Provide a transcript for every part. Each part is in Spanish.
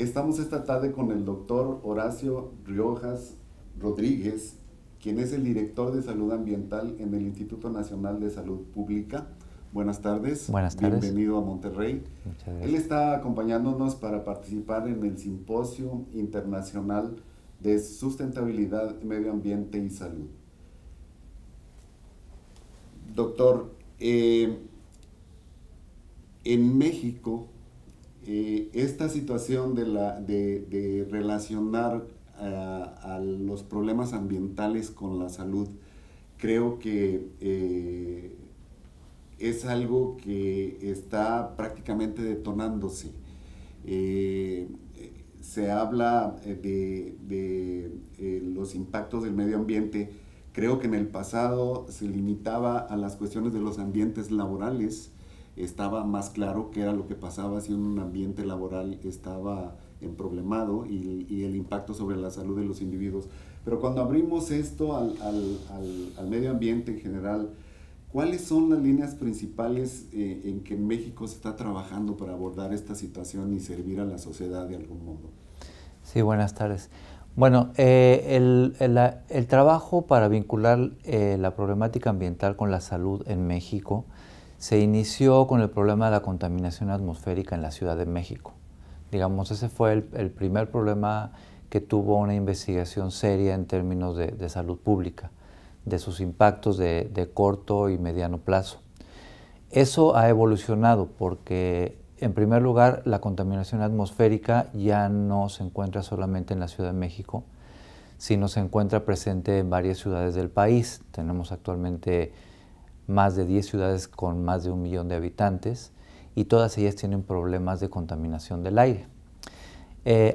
Estamos esta tarde con el doctor Horacio Riojas Rodríguez, quien es el director de Salud Ambiental en el Instituto Nacional de Salud Pública. Buenas tardes. Buenas tardes. Bienvenido a Monterrey. Muchas gracias. Él está acompañándonos para participar en el Simposio Internacional de Sustentabilidad, Medio Ambiente y Salud. Doctor, en México, esta situación de relacionar a los problemas ambientales con la salud, creo que es algo que está prácticamente detonándose. Se habla de los impactos del medio ambiente. Creo que en el pasado se limitaba a las cuestiones de los ambientes laborales. Estaba más claro qué era lo que pasaba si un ambiente laboral estaba emproblemado y el impacto sobre la salud de los individuos. Pero cuando abrimos esto al medio ambiente en general, ¿cuáles son las líneas principales en que en México se está trabajando para abordar esta situación y servir a la sociedad de algún modo? Sí, buenas tardes. Bueno, el trabajo para vincular la problemática ambiental con la salud en México se inició con el problema de la contaminación atmosférica en la Ciudad de México. Digamos, ese fue el primer problema que tuvo una investigación seria en términos de salud pública, de sus impactos de corto y mediano plazo. Eso ha evolucionado porque, en primer lugar, la contaminación atmosférica ya no se encuentra solamente en la Ciudad de México, sino se encuentra presente en varias ciudades del país. Tenemos actualmente más de 10 ciudades con más de 1 millón de habitantes y todas ellas tienen problemas de contaminación del aire.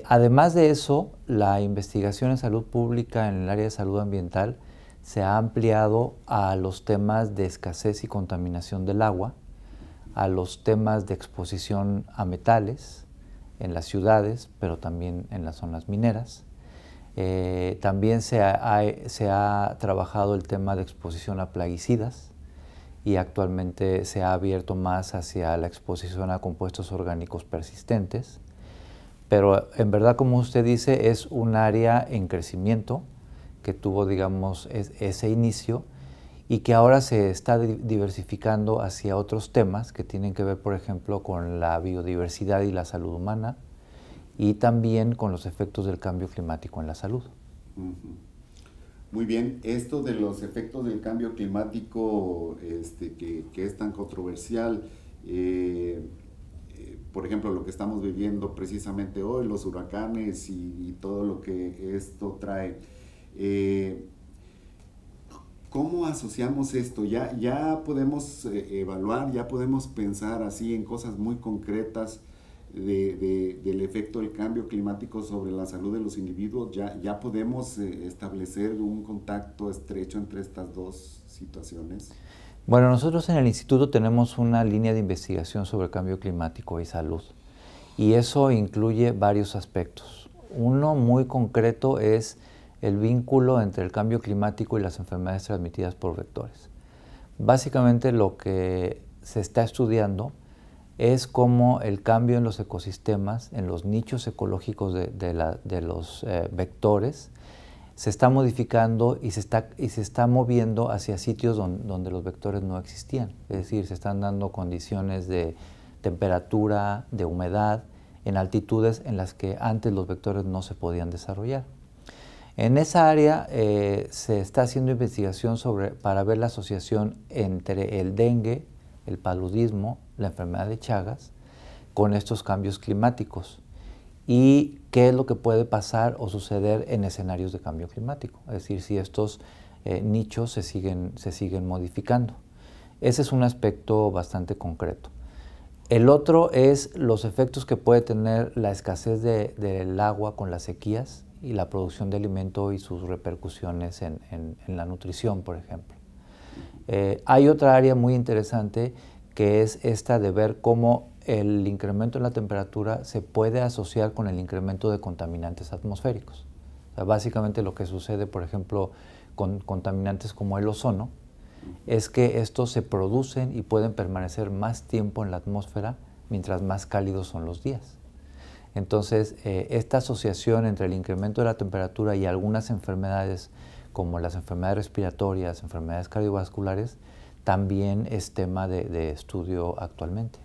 Además de eso, la investigación en salud pública en el área de salud ambiental se ha ampliado a los temas de escasez y contaminación del agua, a los temas de exposición a metales en las ciudades, pero también en las zonas mineras. También se ha trabajado el tema de exposición a plaguicidas y actualmente se ha abierto más hacia la exposición a compuestos orgánicos persistentes. Pero en verdad, como usted dice, es un área en crecimiento que tuvo, digamos, ese inicio y que ahora se está diversificando hacia otros temas que tienen que ver, por ejemplo, con la biodiversidad y la salud humana y también con los efectos del cambio climático en la salud. Muy bien, esto de los efectos del cambio climático que es tan controversial, por ejemplo, lo que estamos viviendo precisamente hoy, los huracanes y todo lo que esto trae. ¿Cómo asociamos esto? Ya podemos evaluar, ya podemos pensar así en cosas muy concretas del efecto del cambio climático sobre la salud de los individuos. Ya podemos establecer un contacto estrecho entre estas dos situaciones. Bueno, nosotros en el instituto tenemos una línea de investigación sobre el cambio climático y salud, y eso incluye varios aspectos. Uno muy concreto es el vínculo entre el cambio climático y las enfermedades transmitidas por vectores. Básicamente lo que se está estudiando es cómo el cambio en los ecosistemas, en los nichos ecológicos de los vectores, se está modificando y se está moviendo hacia sitios donde los vectores no existían. Es decir, se están dando condiciones de temperatura, de humedad, en altitudes en las que antes los vectores no se podían desarrollar. En esa área se está haciendo investigación para ver la asociación entre el dengue, el paludismo, la enfermedad de Chagas, con estos cambios climáticos y qué es lo que puede pasar o suceder en escenarios de cambio climático, es decir, si estos nichos se siguen modificando. Ese es un aspecto bastante concreto. El otro es los efectos que puede tener la escasez del agua con las sequías y la producción de alimento y sus repercusiones en la nutrición, por ejemplo. Hay otra área muy interesante que es esta de ver cómo el incremento en la temperatura se puede asociar con el incremento de contaminantes atmosféricos. O sea, básicamente lo que sucede, por ejemplo, con contaminantes como el ozono, es que estos se producen y pueden permanecer más tiempo en la atmósfera mientras más cálidos son los días. Entonces, esta asociación entre el incremento de la temperatura y algunas enfermedades, como las enfermedades respiratorias, enfermedades cardiovasculares, también es tema de estudio actualmente.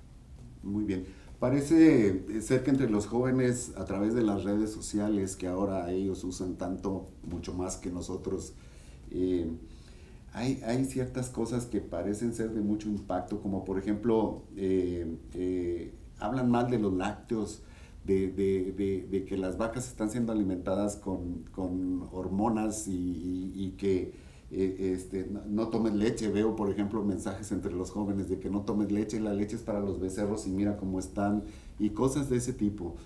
Muy bien. Parece ser que entre los jóvenes, a través de las redes sociales, que ahora ellos usan tanto, mucho más que nosotros, hay ciertas cosas que parecen ser de mucho impacto, como por ejemplo, hablan mal de los lácteos, de que las vacas están siendo alimentadas con hormonas y que no tomes leche. Veo, por ejemplo, mensajes entre los jóvenes de que no tomes leche, la leche es para los becerros y mira cómo están, y cosas de ese tipo.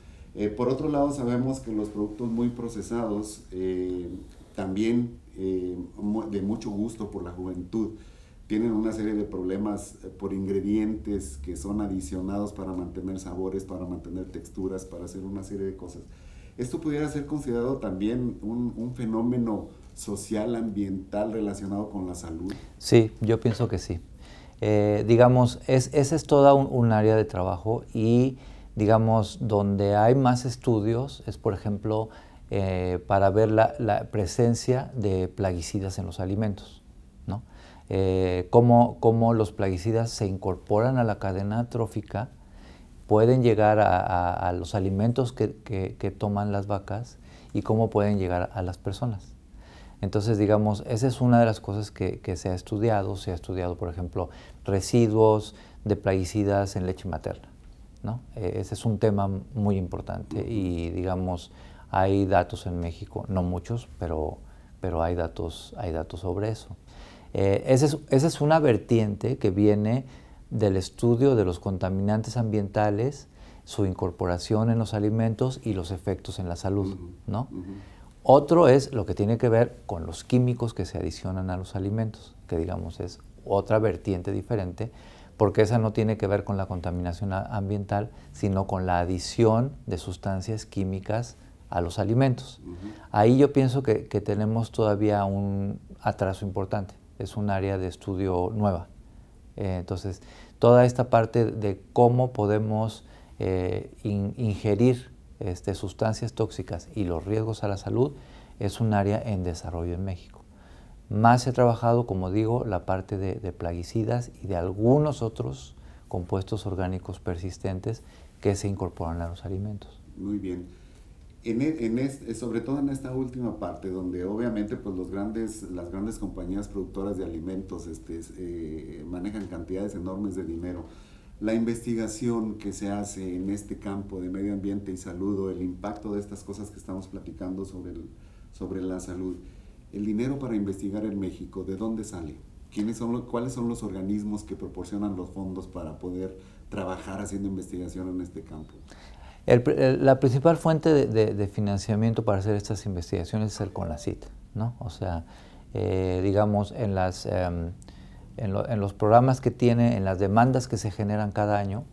Por otro lado, sabemos que los productos muy procesados, también de mucho gusto por la juventud, tienen una serie de problemas por ingredientes que son adicionados para mantener sabores, para mantener texturas, para hacer una serie de cosas. ¿Esto pudiera ser considerado también un fenómeno social, ambiental relacionado con la salud? Sí, yo pienso que sí. Digamos, ese es toda un área de trabajo y, digamos, donde hay más estudios es, por ejemplo, para ver la presencia de plaguicidas en los alimentos, ¿no? Cómo los plaguicidas se incorporan a la cadena trófica, pueden llegar a los alimentos que toman las vacas y cómo pueden llegar a las personas. Entonces, digamos, esa es una de las cosas que se ha estudiado. Se ha estudiado, por ejemplo, residuos de plaguicidas en leche materna, ¿no? Ese es un tema muy importante y, digamos, hay datos en México, no muchos, pero hay datos sobre eso. Esa es una vertiente que viene del estudio de los contaminantes ambientales, su incorporación en los alimentos y los efectos en la salud, ¿no? Otro es lo que tiene que ver con los químicos que se adicionan a los alimentos, que, digamos, es otra vertiente diferente, porque esa no tiene que ver con la contaminación ambiental, sino con la adición de sustancias químicas a los alimentos. Ahí yo pienso que tenemos todavía un atraso importante, es un área de estudio nueva. Entonces, toda esta parte de cómo podemos ingerir sustancias tóxicas y los riesgos a la salud es un área en desarrollo en México. Más se ha trabajado, como digo, la parte de plaguicidas y de algunos otros compuestos orgánicos persistentes que se incorporan a los alimentos. Muy bien. Sobre todo en esta última parte, donde obviamente pues las grandes compañías productoras de alimentos manejan cantidades enormes de dinero, la investigación que se hace en este campo de medio ambiente y salud, o el impacto de estas cosas que estamos platicando sobre la salud, el dinero para investigar en México, ¿de dónde sale? ¿Cuáles son los organismos que proporcionan los fondos para poder trabajar haciendo investigación en este campo? La principal fuente de financiamiento para hacer estas investigaciones es el CONACYT, ¿no? O sea, digamos, en los programas que tiene, en las demandas que se generan cada año,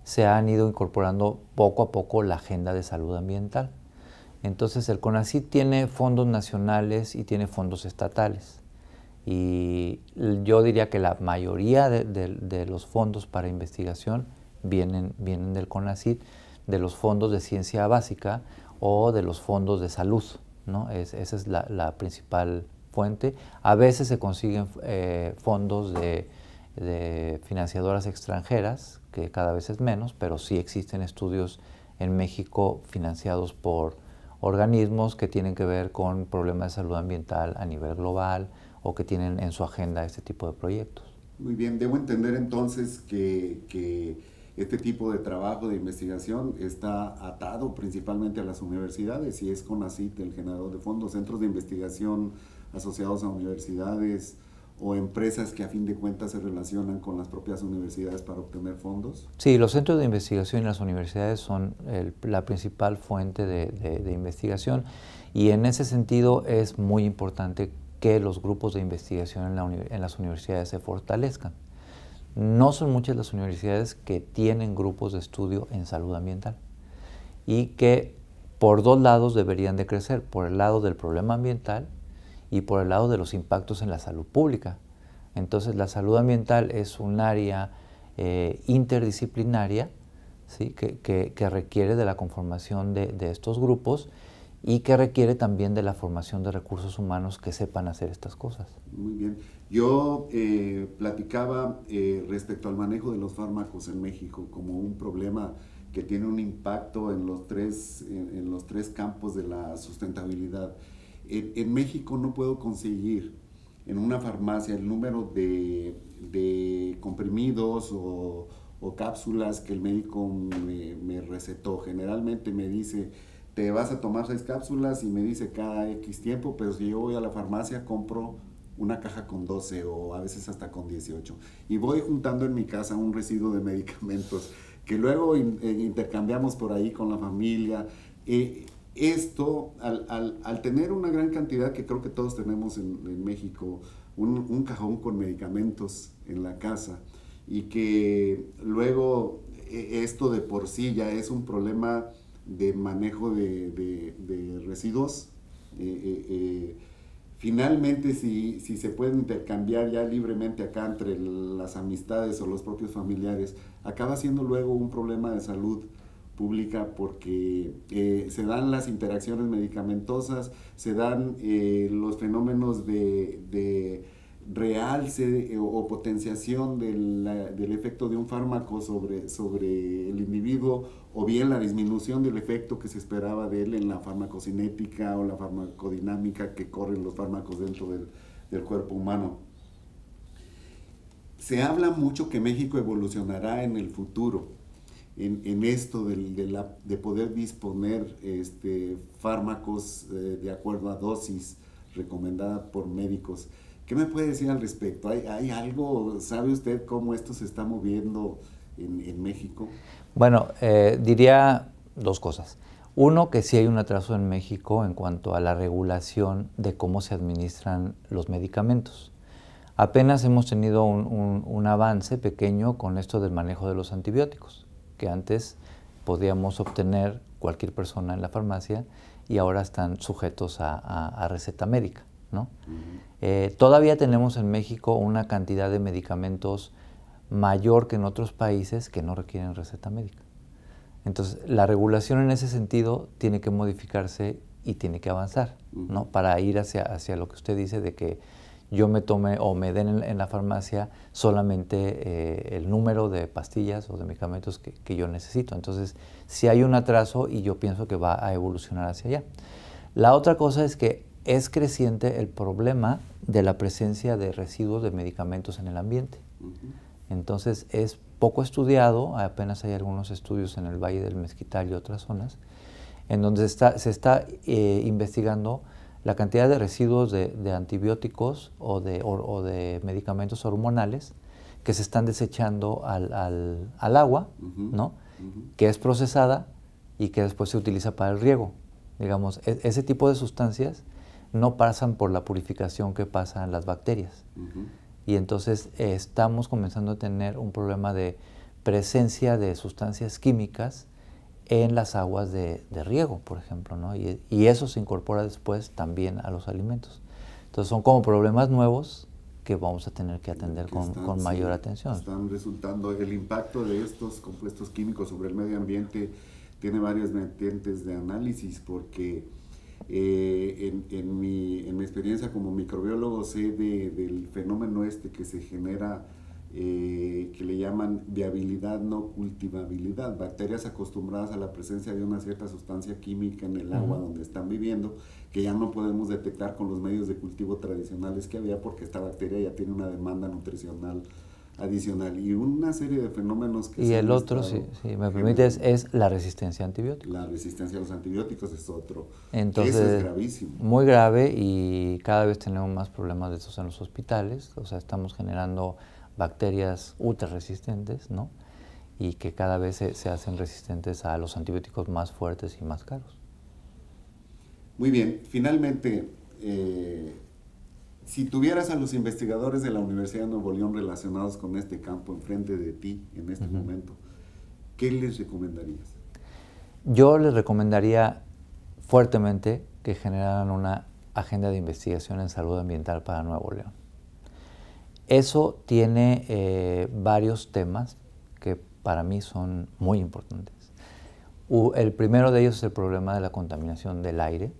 se han ido incorporando poco a poco la agenda de salud ambiental. Entonces, el CONACYT tiene fondos nacionales y tiene fondos estatales. Y yo diría que la mayoría de los fondos para investigación vienen del CONACYT, de los fondos de ciencia básica o de los fondos de salud, ¿no? Esa es la principal fuente. A veces se consiguen fondos de financiadoras extranjeras, que cada vez es menos, pero sí existen estudios en México financiados por organismos que tienen que ver con problemas de salud ambiental a nivel global o que tienen en su agenda este tipo de proyectos. Muy bien, debo entender entonces que este tipo de trabajo de investigación está atado principalmente a las universidades, y es CONACYT el generador de fondos, centros de investigación asociados a universidades o empresas que a fin de cuentas se relacionan con las propias universidades para obtener fondos. Sí, los centros de investigación y las universidades son la principal fuente de investigación, y en ese sentido es muy importante que los grupos de investigación en las universidades se fortalezcan. No son muchas las universidades que tienen grupos de estudio en salud ambiental, y que por dos lados deberían de crecer, por el lado del problema ambiental y por el lado de los impactos en la salud pública. Entonces, la salud ambiental es un área interdisciplinaria, ¿sí? que requiere de la conformación de estos grupos y que requiere también de la formación de recursos humanos que sepan hacer estas cosas. Muy bien. Yo platicaba respecto al manejo de los fármacos en México como un problema que tiene un impacto en los tres campos de la sustentabilidad. En México no puedo conseguir en una farmacia el número de comprimidos o cápsulas que el médico me recetó. Generalmente me dice, te vas a tomar 6 cápsulas y me dice cada X tiempo, pero si yo voy a la farmacia compro una caja con 12 o a veces hasta con 18. Y voy juntando en mi casa un residuo de medicamentos que luego intercambiamos por ahí con la familia. Esto, al tener una gran cantidad, que creo que todos tenemos en México, un cajón con medicamentos en la casa, y que luego esto de por sí ya es un problema de manejo de residuos. Finalmente, si se pueden intercambiar ya libremente acá entre las amistades o los propios familiares, acaba siendo luego un problema de salud pública porque se dan las interacciones medicamentosas, se dan los fenómenos de realce o potenciación del efecto de un fármaco sobre el individuo, o bien la disminución del efecto que se esperaba de él en la farmacocinética o la farmacodinámica que corren los fármacos dentro del cuerpo humano. Se habla mucho que México evolucionará en el futuro en esto de poder disponer fármacos de acuerdo a dosis recomendada por médicos. ¿Qué me puede decir al respecto? ¿Hay algo, sabe usted cómo esto se está moviendo en México? Bueno, diría 2 cosas. Uno, que sí hay un atraso en México en cuanto a la regulación de cómo se administran los medicamentos. Apenas hemos tenido un avance pequeño con esto del manejo de los antibióticos, que antes podíamos obtener cualquier persona en la farmacia y ahora están sujetos a receta médica, ¿no? Todavía tenemos en México una cantidad de medicamentos mayor que en otros países que no requieren receta médica. Entonces, la regulación en ese sentido tiene que modificarse y tiene que avanzar, ¿no? Para ir hacia lo que usted dice de que yo me tome o me den en la farmacia solamente el número de pastillas o de medicamentos que yo necesito. Entonces, sí hay un atraso y yo pienso que va a evolucionar hacia allá. La otra cosa es que es creciente el problema de la presencia de residuos de medicamentos en el ambiente. Entonces es poco estudiado, apenas hay algunos estudios en el Valle del Mezquital y otras zonas, en donde se está investigando la cantidad de residuos de antibióticos o de medicamentos hormonales que se están desechando al agua, ¿no? Que es procesada y que después se utiliza para el riego. Digamos, ese tipo de sustancias no pasan por la purificación que pasan las bacterias. Y entonces estamos comenzando a tener un problema de presencia de sustancias químicas en las aguas de riego, por ejemplo, ¿no? Y eso se incorpora después también a los alimentos. Entonces son como problemas nuevos que vamos a tener que atender con mayor atención. Están resultando, el impacto de estos compuestos químicos sobre el medio ambiente tiene varias vertientes de análisis, porque en mi experiencia como microbiólogo sé del fenómeno que se genera, que le llaman viabilidad no cultivabilidad, bacterias acostumbradas a la presencia de una cierta sustancia química en el agua donde están viviendo, que ya no podemos detectar con los medios de cultivo tradicionales que había, porque esta bacteria ya tiene una demanda nutricional adicional y una serie de fenómenos que... Y el otro, si me permites, es la resistencia a antibióticos. La resistencia a los antibióticos es otro. Entonces, eso es gravísimo. Muy grave, y cada vez tenemos más problemas de estos en los hospitales. O sea, estamos generando bacterias ultra resistentes, ¿no? Y que cada vez se hacen resistentes a los antibióticos más fuertes y más caros. Muy bien, finalmente, si tuvieras a los investigadores de la Universidad de Nuevo León relacionados con este campo enfrente de ti en este momento, ¿qué les recomendarías? Yo les recomendaría fuertemente que generaran una agenda de investigación en salud ambiental para Nuevo León. Eso tiene varios temas que para mí son muy importantes. El primero de ellos es el problema de la contaminación del aire.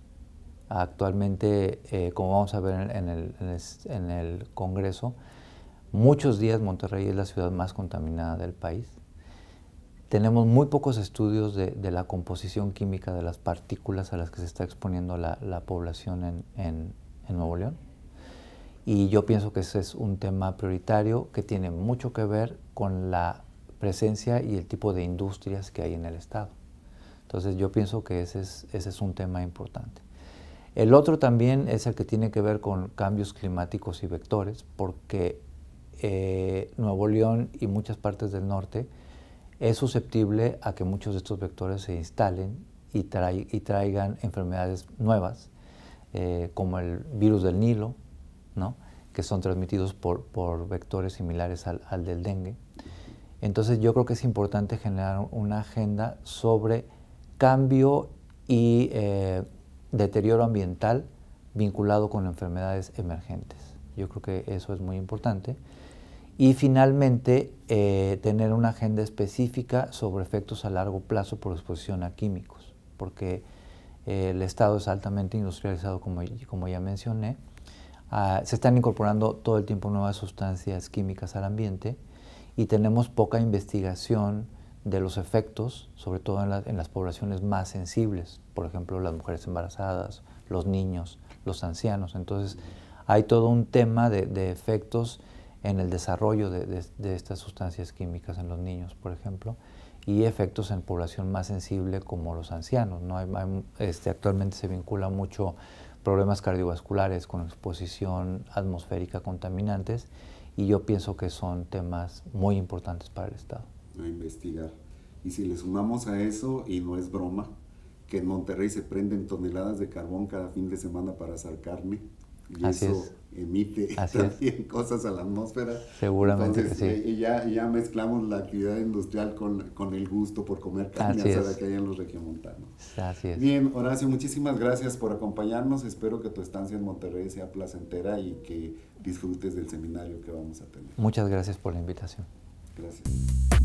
Actualmente, como vamos a ver en el Congreso, muchos días Monterrey es la ciudad más contaminada del país. Tenemos muy pocos estudios de la composición química de las partículas a las que se está exponiendo la población en Nuevo León. Y yo pienso que ese es un tema prioritario que tiene mucho que ver con la presencia y el tipo de industrias que hay en el estado. Entonces yo pienso que ese es un tema importante. El otro también es el que tiene que ver con cambios climáticos y vectores, porque Nuevo León y muchas partes del norte es susceptible a que muchos de estos vectores se instalen y traigan enfermedades nuevas, como el virus del Nilo, ¿no?, que son transmitidos por vectores similares al del dengue. Entonces yo creo que es importante generar una agenda sobre cambio y deterioro ambiental vinculado con enfermedades emergentes. Yo creo que eso es muy importante. Y finalmente, tener una agenda específica sobre efectos a largo plazo por exposición a químicos, porque el estado es altamente industrializado, como ya mencioné. Se están incorporando todo el tiempo nuevas sustancias químicas al ambiente y tenemos poca investigación de los efectos, sobre todo en las poblaciones más sensibles, por ejemplo, las mujeres embarazadas, los niños, los ancianos. Entonces, hay todo un tema de efectos en el desarrollo de estas sustancias químicas en los niños, por ejemplo, y efectos en población más sensible como los ancianos, ¿no? Actualmente se vincula mucho problemas cardiovasculares con exposición atmosférica a contaminantes, y yo pienso que son temas muy importantes para el Estado. A investigar. Y si le sumamos a eso, y no es broma, que en Monterrey se prenden toneladas de carbón cada fin de semana para asar carne, y Así eso es. emite Así también cosas a la atmósfera. Seguramente. Entonces, que sí. y ya mezclamos la actividad industrial con el gusto por comer carne Así asada es. que hay en los regiomontanos. Así es. Bien, Horacio, muchísimas gracias por acompañarnos. Espero que tu estancia en Monterrey sea placentera y que disfrutes del seminario que vamos a tener. Muchas gracias por la invitación. Gracias.